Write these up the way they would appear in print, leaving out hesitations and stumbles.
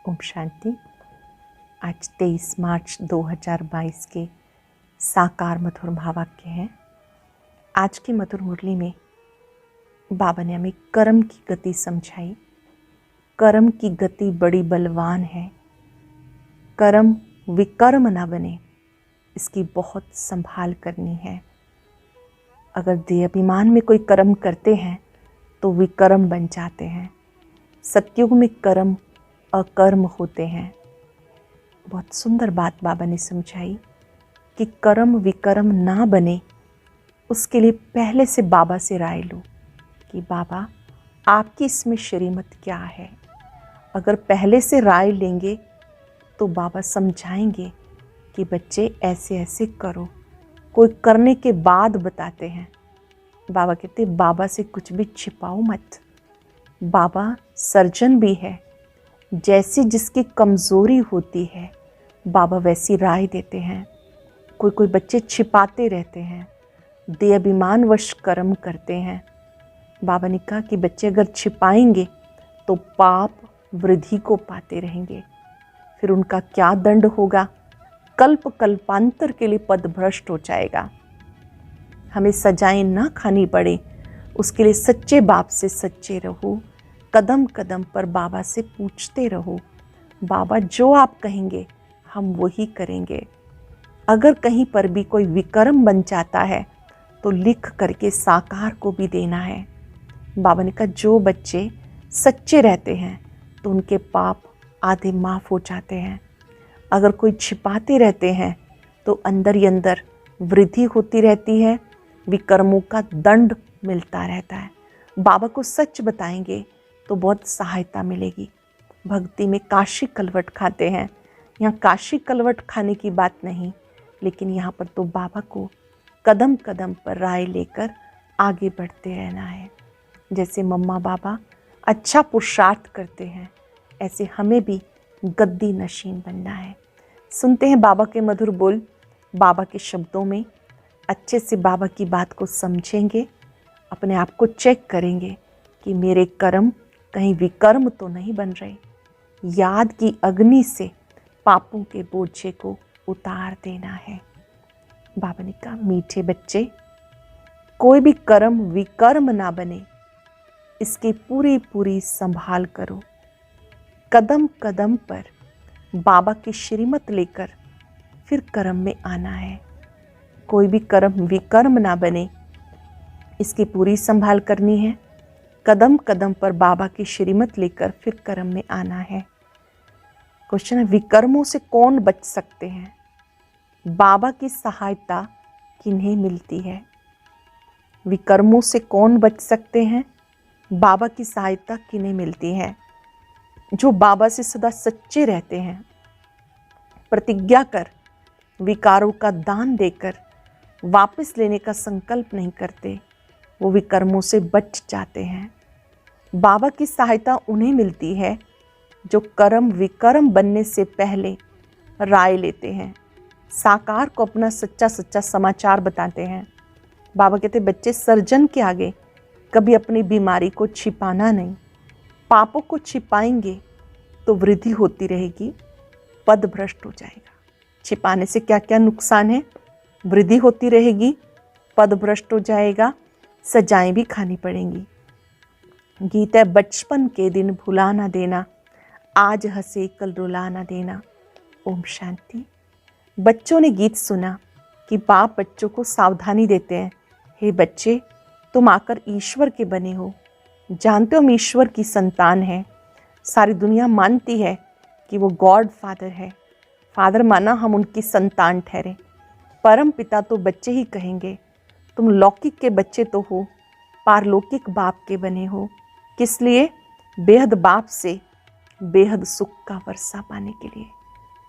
ओम शांति। आज 23 मार्च 2022 के साकार मधुर महावाक्य हैं। आज की मधुर मुरली में बाबा ने हमें कर्म की गति समझाई। कर्म की गति बड़ी बलवान है। कर्म विकर्म ना बने, इसकी बहुत संभाल करनी है। अगर देहाभिमान में कोई कर्म करते हैं तो विकर्म बन जाते हैं। सतयुग में कर्म अकर्म होते हैं। बहुत सुंदर बात बाबा ने समझाई कि कर्म विकर्म ना बने, उसके लिए पहले से बाबा से राय लो कि बाबा आपकी इसमें श्रीमत क्या है। अगर पहले से राय लेंगे तो बाबा समझाएंगे कि बच्चे ऐसे ऐसे करो। कोई करने के बाद बताते हैं। बाबा कहते बाबा से कुछ भी छिपाओ मत। बाबा सर्जन भी है। जैसी जिसकी कमज़ोरी होती है बाबा वैसी राय देते हैं। कोई बच्चे छिपाते रहते हैं, देहाभिमानवश कर्म करते हैं। बाबा ने कहा कि बच्चे अगर छिपाएंगे तो पाप वृद्धि को पाते रहेंगे। फिर उनका क्या दंड होगा? कल्प कल्पांतर के लिए पदभ्रष्ट हो जाएगा। हमें सजाएं ना खानी पड़े, उसके लिए सच्चे बाप से सच्चे रहो। कदम कदम पर बाबा से पूछते रहो। बाबा जो आप कहेंगे हम वही करेंगे। अगर कहीं पर भी कोई विकर्म बन जाता है तो लिख करके साकार को भी देना है। बाबा ने कहा जो बच्चे सच्चे रहते हैं तो उनके पाप आधे माफ़ हो जाते हैं। अगर कोई छिपाते रहते हैं तो अंदर ही अंदर वृद्धि होती रहती है, विकर्मों का दंड मिलता रहता है। बाबा को सच बताएंगे तो बहुत सहायता मिलेगी। भक्ति में काशी कलवट खाते हैं। यहाँ काशी कलवट खाने की बात नहीं, लेकिन यहाँ पर तो बाबा को कदम कदम पर राय लेकर आगे बढ़ते रहना है। जैसे मम्मा बाबा अच्छा पुरुषार्थ करते हैं, ऐसे हमें भी गद्दी नशीन बनना है। सुनते हैं बाबा के मधुर बोल, बाबा के शब्दों में अच्छे से बाबा की बात को समझेंगे। अपने आप को चेक करेंगे कि मेरे कर्म कहीं विकर्म तो नहीं बन रहे। याद की अग्नि से पापों के बोझे को उतार देना है। बाबा ने कहा मीठे बच्चे, कोई भी कर्म विकर्म ना बने, इसकी पूरी पूरी संभाल करो। कदम कदम पर बाबा की श्रीमत लेकर फिर कर्म में आना है। कोई भी कर्म विकर्म ना बने, इसकी पूरी संभाल करनी है। कदम कदम पर बाबा की श्रीमत लेकर फिर कर्म में आना है। क्वेश्चन है, विकर्मों से कौन बच सकते हैं? बाबा की सहायता किन्हें मिलती है? विकर्मों से कौन बच सकते हैं? बाबा की सहायता किन्हें मिलती है? जो बाबा से सदा सच्चे रहते हैं, प्रतिज्ञा कर विकारों का दान देकर वापस लेने का संकल्प नहीं करते, वो विकर्मों से बच जाते हैं। बाबा की सहायता उन्हें मिलती है जो कर्म विकर्म बनने से पहले राय लेते हैं, साकार को अपना सच्चा सच्चा समाचार बताते हैं। बाबा कहते बच्चे सर्जन के आगे कभी अपनी बीमारी को छिपाना नहीं। पापों को छिपाएंगे तो वृद्धि होती रहेगी, पद भ्रष्ट हो जाएगा। छिपाने से क्या क्या नुकसान है? वृद्धि होती रहेगी, पद भ्रष्ट हो जाएगा, सजाएं भी खानी पड़ेंगी। गीत है, बचपन के दिन भुला ना देना, आज हंसे कल रुला ना देना। ओम शांति। बच्चों ने गीत सुना कि बाप बच्चों को सावधानी देते हैं, हे बच्चे तुम आकर ईश्वर के बने हो। जानते हो हम ईश्वर की संतान हैं। सारी दुनिया मानती है कि वो गॉड फादर है। फादर माना हम उनकी संतान ठहरे। परम पिता तो बच्चे ही कहेंगे। तुम लौकिक के बच्चे तो हो, पारलौकिक बाप के बने हो। किस लिए? बेहद बाप से बेहद सुख का वर्षा पाने के लिए।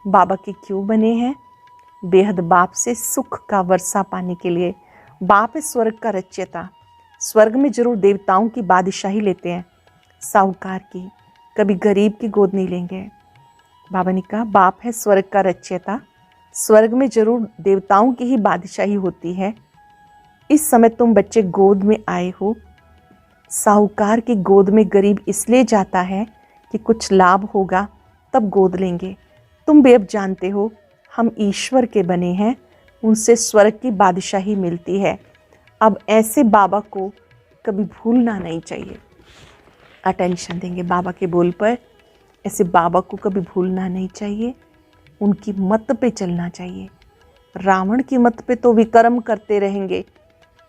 बाबा के क्यों बने हैं? बेहद बाप से सुख का वर्षा पाने के लिए। बाप है स्वर्ग का रचयिता। स्वर्ग में जरूर देवताओं की बादशाही लेते हैं, साहूकार की, कभी गरीब की गोद नहीं लेंगे। बाबा ने कहा बाप है स्वर्ग का रचयिता, स्वर्ग में जरूर देवताओं की ही बादशाही होती है। इस समय तुम बच्चे गोद में आए हो। साहूकार की गोद में गरीब इसलिए जाता है कि कुछ लाभ होगा, तब गोद लेंगे। तुम भी अब जानते हो हम ईश्वर के बने हैं, उनसे स्वर्ग की बादशाही मिलती है। अब ऐसे बाबा को कभी भूलना नहीं चाहिए। अटेंशन देंगे बाबा के बोल पर। ऐसे बाबा को कभी भूलना नहीं चाहिए, उनकी मत पे चलना चाहिए। रावण की मत पे तो विक्रम करते रहेंगे।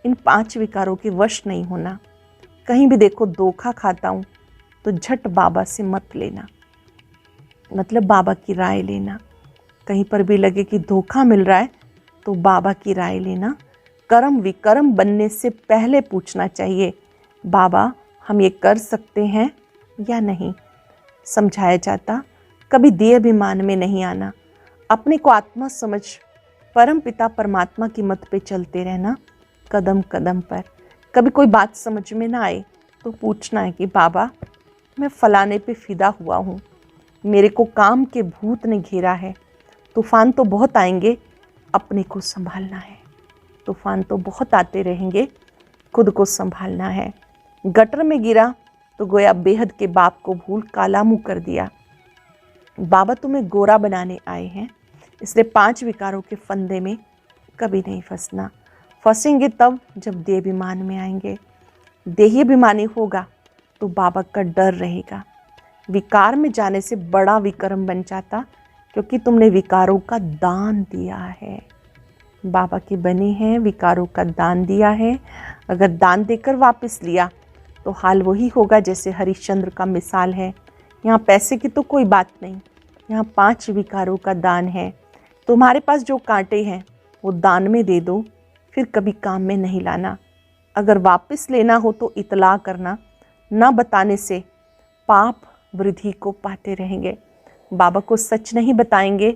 इन 5 विकारों के वश नहीं होना। कहीं भी देखो धोखा खाता हूँ तो झट बाबा से मत लेना, मतलब बाबा की राय लेना। कहीं पर भी लगे कि धोखा मिल रहा है तो बाबा की राय लेना। कर्म विकर्म बनने से पहले पूछना चाहिए, बाबा हम ये कर सकते हैं या नहीं। समझाया जाता, कभी देह अभिमान में नहीं आना, अपने को आत्मा समझ परम पिता परमात्मा की मत पे चलते रहना कदम कदम पर। कभी कोई बात समझ में ना आए तो पूछना है कि बाबा मैं फलाने पे फिदा हुआ हूँ, मेरे को काम के भूत ने घेरा है। तूफान तो बहुत आएंगे, अपने को संभालना है। तूफान तो बहुत आते रहेंगे, खुद को संभालना है। गटर में गिरा तो गोया बेहद के बाप को भूल काला मुँह कर दिया। बाबा तुम्हें गोरा बनाने आए हैं, इसलिए 5 विकारों के फंदे में कभी नहीं फंसना। फंसेंगे तब जब देहाभिमान में आएंगे। देहाभिमानी होगा तो बाबा का डर रहेगा। विकार में जाने से बड़ा विक्रम बन जाता, क्योंकि तुमने विकारों का दान दिया है। बाबा के बने हैं, विकारों का दान दिया है। अगर दान देकर वापस लिया तो हाल वही होगा जैसे हरिश्चंद्र का मिसाल है। यहाँ पैसे की तो कोई बात नहीं, यहाँ 5 विकारों का दान है। तुम्हारे पास जो कांटे हैं वो दान में दे दो, फिर कभी काम में नहीं लाना। अगर वापस लेना हो तो इतला करना, ना बताने से पाप वृद्धि को पाते रहेंगे। बाबा को सच नहीं बताएंगे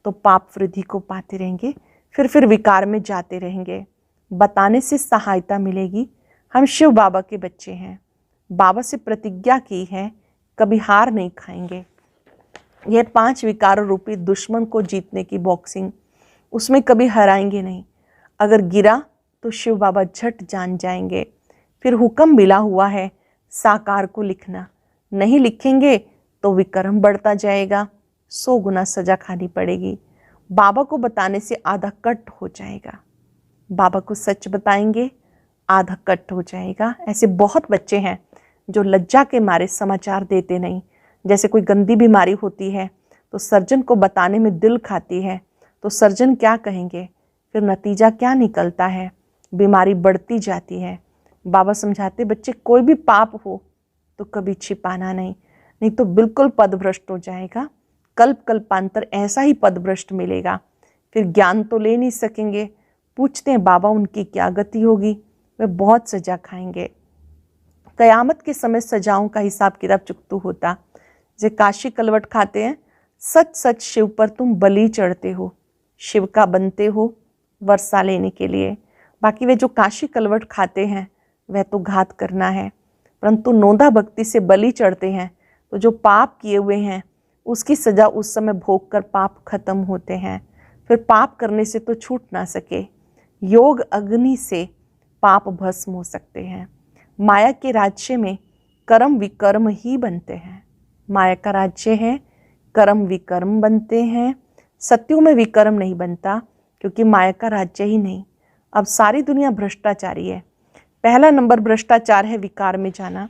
तो पाप वृद्धि को पाते रहेंगे, फिर विकार में जाते रहेंगे। बताने से सहायता मिलेगी। हम शिव बाबा के बच्चे हैं, बाबा से प्रतिज्ञा की है कभी हार नहीं खाएंगे। यह 5 विकार रूपी दुश्मन को जीतने की बॉक्सिंग, उसमें कभी हराएंगे नहीं। अगर गिरा तो शिव बाबा झट जान जाएंगे। फिर हुक्म मिला हुआ है साकार को लिखना, नहीं लिखेंगे तो विक्रम बढ़ता जाएगा, 100 गुना सजा खानी पड़ेगी। बाबा को बताने से आधा कट हो जाएगा। बाबा को सच बताएंगे आधा कट हो जाएगा। ऐसे बहुत बच्चे हैं जो लज्जा के मारे समाचार देते नहीं। जैसे कोई गंदी बीमारी होती है तो सर्जन को बताने में दिल खाती है, तो सर्जन क्या कहेंगे, फिर नतीजा क्या निकलता है, बीमारी बढ़ती जाती है। बाबा समझाते बच्चे कोई भी पाप हो तो कभी छिपाना नहीं, नहीं तो बिल्कुल पदभ्रष्ट हो जाएगा। कल्प कल्पांतर ऐसा ही पदभ्रष्ट मिलेगा, फिर ज्ञान तो ले नहीं सकेंगे। पूछते हैं बाबा उनकी क्या गति होगी, वे बहुत सजा खाएंगे। कयामत के समय सजाओं का हिसाब किताब चुकतू होता। जे काशी कलवट खाते हैं, सच सच शिव पर तुम बलि चढ़ते हो, शिव का बनते हो वर्षा लेने के लिए। बाकी वे जो काशी कलवट खाते हैं वह तो घात करना है, परंतु नोंदा भक्ति से बलि चढ़ते हैं तो जो पाप किए हुए हैं उसकी सजा उस समय भोग कर पाप खत्म होते हैं। फिर पाप करने से तो छूट ना सके, योग अग्नि से पाप भस्म हो सकते हैं। माया के राज्य में कर्म विकर्म ही बनते हैं। माया का राज्य है, कर्म विकर्म बनते हैं। सत्युग में विकर्म नहीं बनता, क्योंकि माया का राज्य ही नहीं। अब सारी दुनिया भ्रष्टाचारी है। पहला नंबर भ्रष्टाचार है विकार में जाना।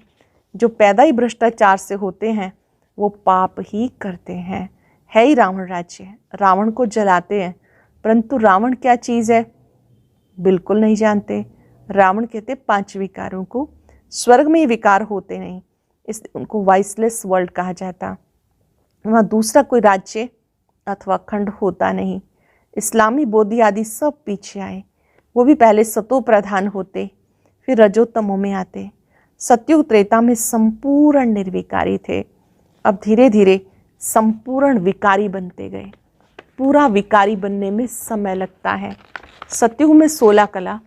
जो पैदा ही भ्रष्टाचार से होते हैं वो पाप ही करते हैं। है ही रावण राज्य, रावण को जलाते हैं, परंतु रावण क्या चीज़ है बिल्कुल नहीं जानते। रावण कहते 5 विकारों को, स्वर्ग में ये विकार होते नहीं, इसलिए उनको वाइसलेस वर्ल्ड कहा जाता। वहाँ दूसरा कोई राज्य अथवा खंड होता नहीं। इस्लामी बोधि आदि सब पीछे आए, वो भी पहले सतो प्रधान होते, फिर रजोतमों में आते। सत्युग त्रेता में संपूर्ण निर्विकारी थे, अब धीरे धीरे संपूर्ण विकारी बनते गए। पूरा विकारी बनने में समय लगता है। सत्युग में 16 कला,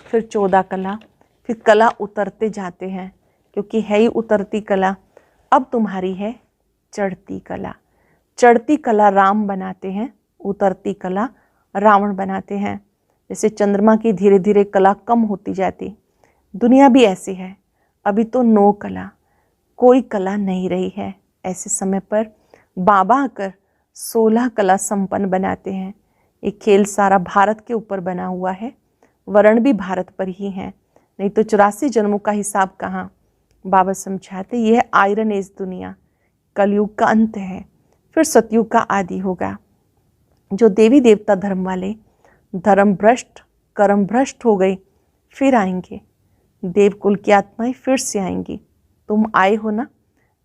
फिर 14 कला, फिर कला उतरते जाते हैं, क्योंकि है ही उतरती कला। अब तुम्हारी है चढ़ती कला। चढ़ती कला राम बनाते हैं, उतरती कला रावण बनाते हैं। जैसे चंद्रमा की धीरे धीरे कला कम होती जाती, दुनिया भी ऐसी है। अभी तो 9 कला, कोई कला नहीं रही है। ऐसे समय पर बाबा आकर 16 कला संपन्न बनाते हैं। ये खेल सारा भारत के ऊपर बना हुआ है, वर्ण भी भारत पर ही है, नहीं तो 84 जन्मों का हिसाब कहाँ। बाबा समझाते यह आयरन एज दुनिया कलयुग का अंत है, फिर सतयुग का आदि होगा। जो देवी देवता धर्म वाले धर्म भ्रष्ट कर्म भ्रष्ट हो गए फिर आएंगे, देवकुल की आत्माएं फिर से आएंगी। तुम आए हो ना,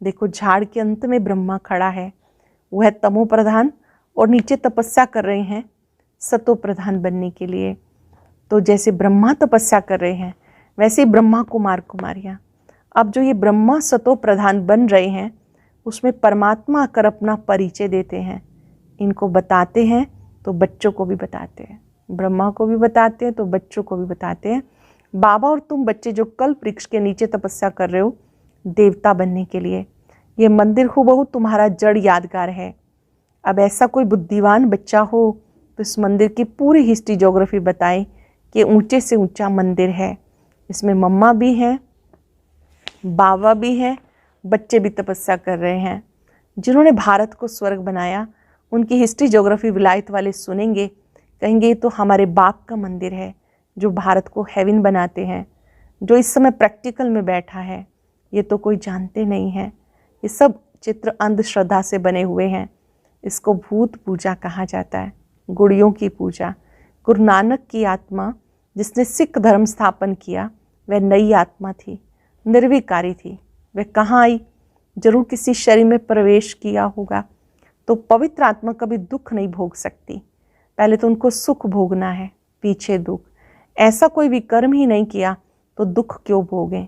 देखो झाड़ के अंत में ब्रह्मा खड़ा है, वह तमो प्रधान और नीचे तपस्या कर रहे हैं सतो प्रधान बनने के लिए। तो जैसे ब्रह्मा तपस्या कर रहे हैं वैसे ही ब्रह्मा कुमार कुमारियाँ, अब जो ये ब्रह्मा सतो प्रधान बन रहे हैं उसमें परमात्मा आकर अपना परिचय देते हैं, इनको बताते हैं तो बच्चों को भी बताते हैं, ब्रह्मा को भी बताते हैं तो बच्चों को भी बताते हैं। बाबा और तुम बच्चे जो कल्प वृक्ष के नीचे तपस्या कर रहे हो देवता बनने के लिए, ये मंदिर हूबहू तुम्हारा जड़ यादगार है। अब ऐसा कोई बुद्धिमान बच्चा हो तो इस मंदिर की पूरी हिस्ट्री ज्योग्राफी बताए कि ऊंचे से ऊंचा मंदिर है, इसमें मम्मा भी हैं, बाबा भी हैं, बच्चे भी तपस्या कर रहे हैं। जिन्होंने भारत को स्वर्ग बनाया उनकी हिस्ट्री ज्योग्राफी विलायत वाले सुनेंगे, कहेंगे ये तो हमारे बाप का मंदिर है जो भारत को हेवन बनाते हैं, जो इस समय प्रैक्टिकल में बैठा है। ये तो कोई जानते नहीं है, ये सब चित्र अंधश्रद्धा से बने हुए हैं। इसको भूत पूजा कहा जाता है, गुड़ियों की पूजा। गुरु नानक की आत्मा जिसने सिख धर्म स्थापन किया वह नई आत्मा थी, निर्विकारी थी। वह कहाँ आई? जरूर किसी शरीर में प्रवेश किया होगा। तो पवित्र आत्मा कभी दुख नहीं भोग सकती, पहले तो उनको सुख भोगना है, पीछे दुख। ऐसा कोई विकर्म ही नहीं किया तो दुख क्यों भोगें।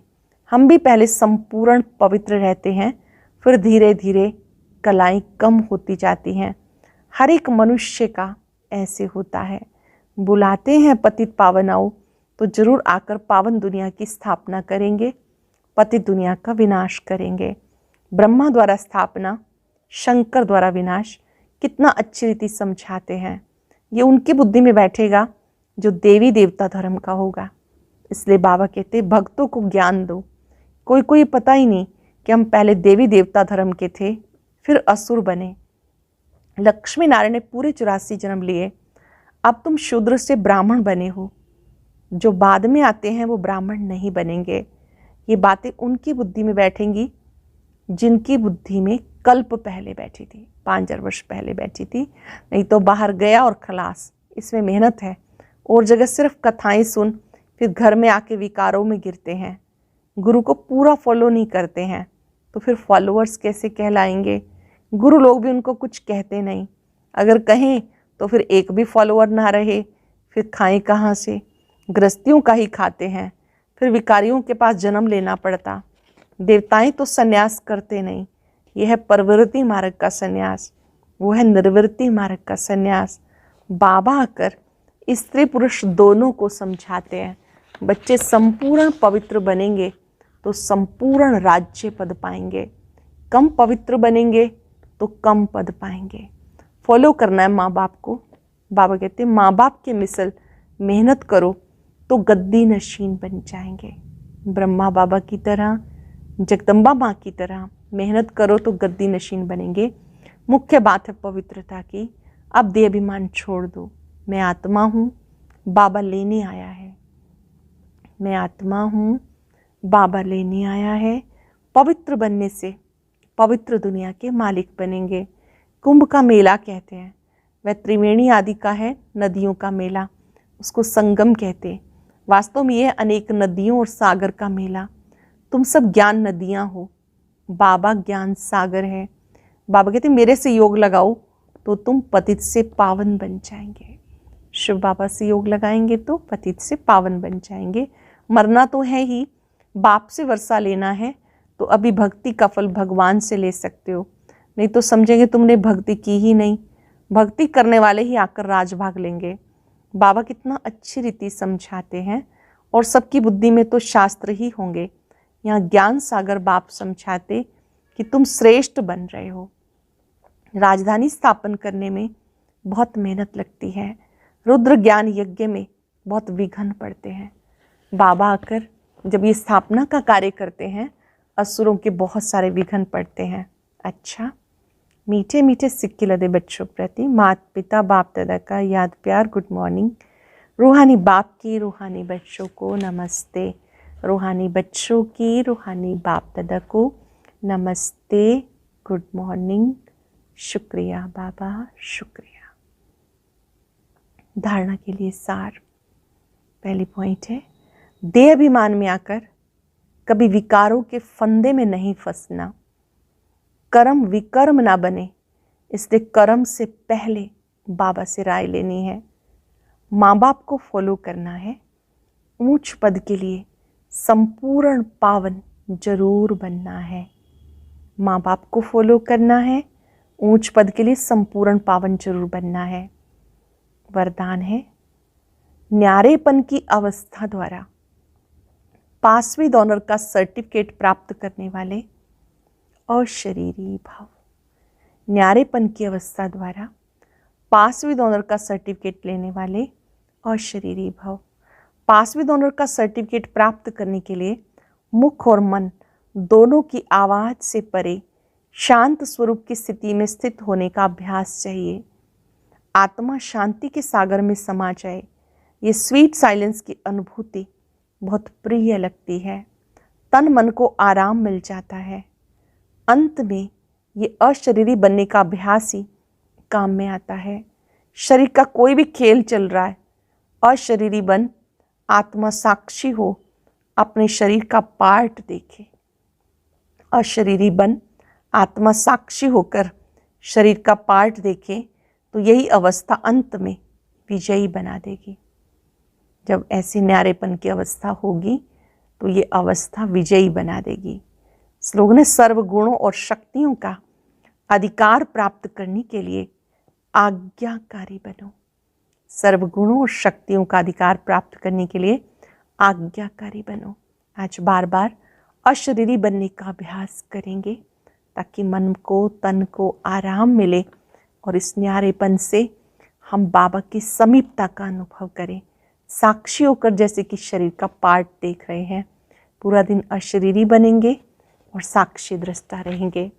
हम भी पहले संपूर्ण पवित्र रहते हैं, फिर धीरे धीरे कलाएं कम होती जाती हैं। हर एक मनुष्य का ऐसे होता है। बुलाते हैं पतित पावन आओ तो जरूर आकर पावन दुनिया की स्थापना करेंगे, पतित दुनिया का विनाश करेंगे। ब्रह्मा द्वारा स्थापना, शंकर द्वारा विनाश, कितना अच्छी रीति समझाते हैं। ये उनकी बुद्धि में बैठेगा जो देवी देवता धर्म का होगा। इसलिए बाबा कहते भक्तों को ज्ञान दो। कोई कोई पता ही नहीं कि हम पहले देवी देवता धर्म के थे फिर असुर बने। लक्ष्मी नारायण ने पूरे 84 जन्म लिए, अब तुम शूद्र से ब्राह्मण बने हो। जो बाद में आते हैं वो ब्राह्मण नहीं बनेंगे। ये बातें उनकी बुद्धि में बैठेंगी जिनकी बुद्धि में कल्प पहले बैठी थी, 5000 वर्ष पहले बैठी थी। नहीं तो बाहर गया और खलास। इसमें मेहनत है, और जगह सिर्फ कथाएं सुन फिर घर में आके विकारों में गिरते हैं, गुरु को पूरा फॉलो नहीं करते हैं, तो फिर फॉलोअर्स कैसे कहलाएंगे। गुरु लोग भी उनको कुछ कहते नहीं, अगर कहें तो फिर एक भी फॉलोअर ना रहे, फिर खाएं कहाँ से। गृहस्थियों का ही खाते हैं, फिर विकारियों के पास जन्म लेना पड़ता। देवताएं तो संन्यास करते नहीं, यह है प्रवृत्ति मार्ग का संन्यास, वो है निर्वृत्ति मार्ग का संन्यास। बाबा आकर स्त्री पुरुष दोनों को समझाते हैं। बच्चे संपूर्ण पवित्र बनेंगे तो संपूर्ण राज्य पद पाएंगे, कम पवित्र बनेंगे तो कम पद पाएंगे। फॉलो करना है माँ बाप को। बाबा कहते हैं माँ बाप के मिसल मेहनत करो तो गद्दी नशीन बन जाएंगे। ब्रह्मा बाबा की तरह, जगदम्बा माँ की तरह मेहनत करो तो गद्दी नशीन बनेंगे। मुख्य बात है पवित्रता की। अब देह अभिमान छोड़ दो। मैं आत्मा हूँ, बाबा लेने आया है। मैं आत्मा हूँ, बाबा लेने आया है। पवित्र बनने से पवित्र दुनिया के मालिक बनेंगे। कुंभ का मेला कहते हैं, वह त्रिवेणी आदि का है, नदियों का मेला, उसको संगम कहते हैं। वास्तव में यह अनेक नदियों और सागर का मेला। तुम सब ज्ञान नदियाँ हो, बाबा ज्ञान सागर है। बाबा कहते मेरे से योग लगाओ तो तुम पतित से पावन बन जाएंगे। शिव बाबा से योग लगाएंगे तो पतित से पावन बन जाएंगे। मरना तो है ही, बाप से वर्षा लेना है तो अभी भक्ति का फल भगवान से ले सकते हो, नहीं तो समझेंगे तुमने भक्ति की ही नहीं। भक्ति करने वाले ही आकर राज भाग लेंगे। बाबा कितना अच्छी रीति समझाते हैं, और सबकी बुद्धि में तो शास्त्र ही होंगे। यहाँ ज्ञान सागर बाप समझाते कि तुम श्रेष्ठ बन रहे हो। राजधानी स्थापन करने में बहुत मेहनत लगती है, रुद्र ज्ञान यज्ञ में बहुत विघ्न पड़ते हैं। बाबा आकर जब ये स्थापना का कार्य करते हैं, असुरों के बहुत सारे विघ्न पड़ते हैं। अच्छा, मीठे मीठे सिक्के लदे बच्चों प्रति माता पिता बाप दादा का याद प्यार गुड मॉर्निंग। रूहानी बाप की रूहानी बच्चों को नमस्ते। रूहानी बच्चों की रूहानी बाप दादा को नमस्ते, गुड मॉर्निंग, शुक्रिया बाबा, शुक्रिया। धारणा के लिए सार। पहली पॉइंट है, देह अभिमान में आकर कभी विकारों के फंदे में नहीं फंसना। कर्म विकर्म ना बने, इसलिए कर्म से पहले बाबा से राय लेनी है। माँ बाप को फॉलो करना है। ऊंच पद के लिए संपूर्ण पावन जरूर बनना है। माँ बाप को फॉलो करना है, ऊंच पद के लिए संपूर्ण पावन जरूर बनना है। वरदान है, न्यारेपन की अवस्था द्वारा पासवीं ऑनर का सर्टिफिकेट प्राप्त करने वाले अशरीरी भाव। न्यारेपन की अवस्था द्वारा पासवीं ऑनर का सर्टिफिकेट लेने वाले अशरीरी भाव। पासवीं ऑनर का सर्टिफिकेट प्राप्त करने के लिए मुख और मन दोनों की आवाज से परे शांत स्वरूप की स्थिति में स्थित होने का अभ्यास चाहिए। आत्मा शांति के सागर में समा जाए, ये स्वीट साइलेंस की अनुभूति बहुत प्रिय लगती है। तन मन को आराम मिल जाता है। अंत में ये अशरीरी बनने का अभ्यास ही काम में आता है। शरीर का कोई भी खेल चल रहा है, अशरीरी बन आत्मा साक्षी हो, अपने शरीर का पार्ट देखे। अशरीरी बन आत्मा साक्षी होकर शरीर का पार्ट देखे, तो यही अवस्था अंत में विजयी बना देगी। जब ऐसी न्यारेपन की अवस्था होगी तो ये अवस्था विजयी बना देगी। श्लोक ने सर्व गुणों और शक्तियों का अधिकार प्राप्त करने के लिए आज्ञाकारी बनो। सर्व गुणों और शक्तियों का अधिकार प्राप्त करने के लिए आज्ञाकारी बनो। आज बार बार अशरीरी बनने का अभ्यास करेंगे ताकि मन को तन को आराम मिले और इस न्यारेपन से हम बाबा की समीपता का अनुभव करें। साक्षी होकर जैसे कि शरीर का पार्ट देख रहे हैं, पूरा दिन अशरीरी बनेंगे और साक्षी दृष्टा रहेंगे।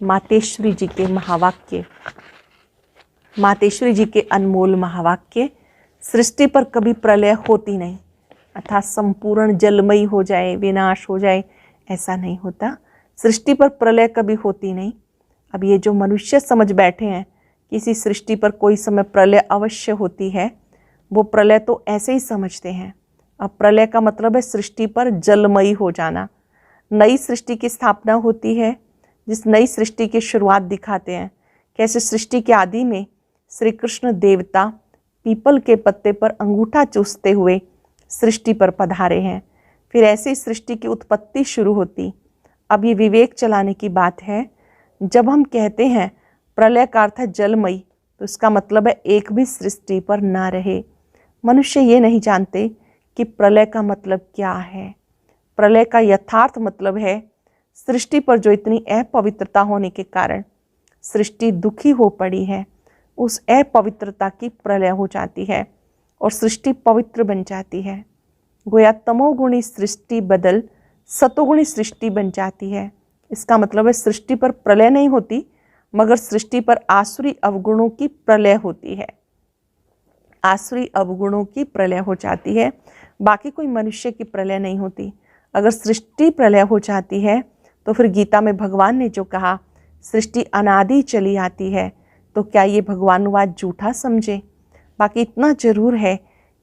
मातेश्वरी जी के महावाक्य, मातेश्वरी जी के अनमोल महावाक्य, सृष्टि पर कभी प्रलय होती नहीं, अर्थात संपूर्ण जलमयी हो जाए, विनाश हो जाए, ऐसा नहीं होता। सृष्टि पर प्रलय कभी होती नहीं। अब ये जो मनुष्य समझ बैठे हैं किसी सृष्टि पर कोई समय प्रलय अवश्य होती है, वो प्रलय तो ऐसे ही समझते हैं। अब प्रलय का मतलब है सृष्टि पर जलमयी हो जाना। नई सृष्टि की स्थापना होती है, जिस नई सृष्टि की शुरुआत दिखाते हैं। कैसे सृष्टि के आदि में श्री कृष्ण देवता पीपल के पत्ते पर अंगूठा चूसते हुए सृष्टि पर पधारे हैं, फिर ऐसे ही सृष्टि की उत्पत्ति शुरू होती। अब ये विवेक चलाने की बात है। जब हम कहते हैं प्रलय का अर्थ है जलमयी, तो इसका मतलब है एक भी सृष्टि पर ना रहे। मनुष्य ये नहीं जानते कि प्रलय का मतलब क्या है। प्रलय का यथार्थ मतलब है सृष्टि पर जो इतनी अपवित्रता होने के कारण सृष्टि दुखी हो पड़ी है, उस अपवित्रता की प्रलय हो जाती है और सृष्टि पवित्र बन जाती है। गोया तमोगुणी सृष्टि बदल सतोगुणी सृष्टि बन जाती है। इसका मतलब है सृष्टि पर प्रलय नहीं होती, मगर सृष्टि पर आसुरी अवगुणों की प्रलय होती है। आसुरी अवगुणों की प्रलय हो जाती है, बाकी कोई मनुष्य की प्रलय नहीं होती। अगर सृष्टि प्रलय हो जाती है तो फिर गीता में भगवान ने जो कहा सृष्टि अनादि चली आती है, तो क्या ये भगवानुवाद झूठा समझे? बाकी इतना जरूर है,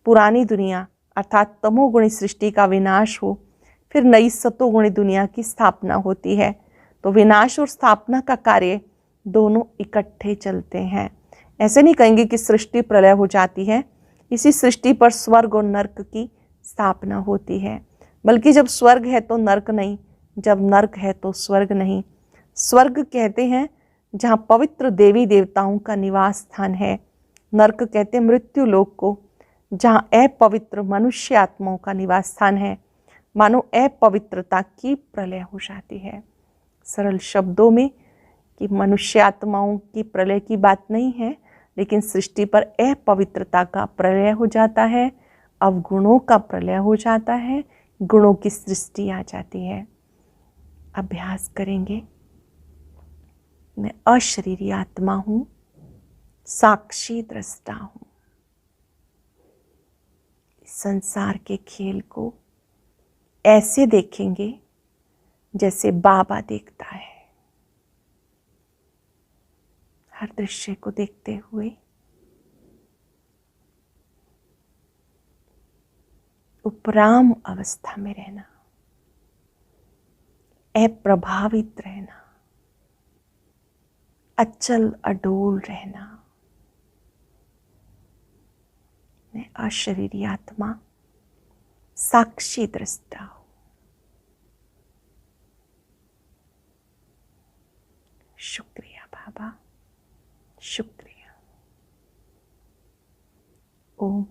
पुरानी दुनिया अर्थात तमोगुणी सृष्टि का विनाश हो, फिर नई सतोगुणी दुनिया की स्थापना होती है। तो विनाश और स्थापना का कार्य दोनों इकट्ठे चलते हैं। ऐसे नहीं कहेंगे कि सृष्टि प्रलय हो जाती है, इसी सृष्टि पर स्वर्ग और नर्क की स्थापना होती है। बल्कि जब स्वर्ग है तो नर्क नहीं, जब नर्क है तो स्वर्ग नहीं। स्वर्ग कहते हैं जहाँ पवित्र देवी देवताओं का निवास स्थान है। नर्क कहते हैं मृत्यु लोक को, जहाँ अपवित्र मनुष्य आत्माओं का निवास स्थान है। मानो अपवित्रता की प्रलय हो जाती है। सरल शब्दों में कि मनुष्य आत्माओं की प्रलय की बात नहीं है, लेकिन सृष्टि पर अपवित्रता का प्रलय हो जाता है, अवगुणों का प्रलय हो जाता है, गुणों की सृष्टि आ जाती है। अभ्यास करेंगे। मैं अशरीरी आत्मा हूं, साक्षी दृष्टा हूं। संसार के खेल को ऐसे देखेंगे जैसे बाबा देखता है। हर दृश्य को देखते हुए उपराम अवस्था में रहना, अप्रभावित रहना, अचल अडोल रहना। मैं अशरीरी आत्मा, साक्षी दृष्टा हूं। शुक्रिया बाबा, शुक्रिया। ओम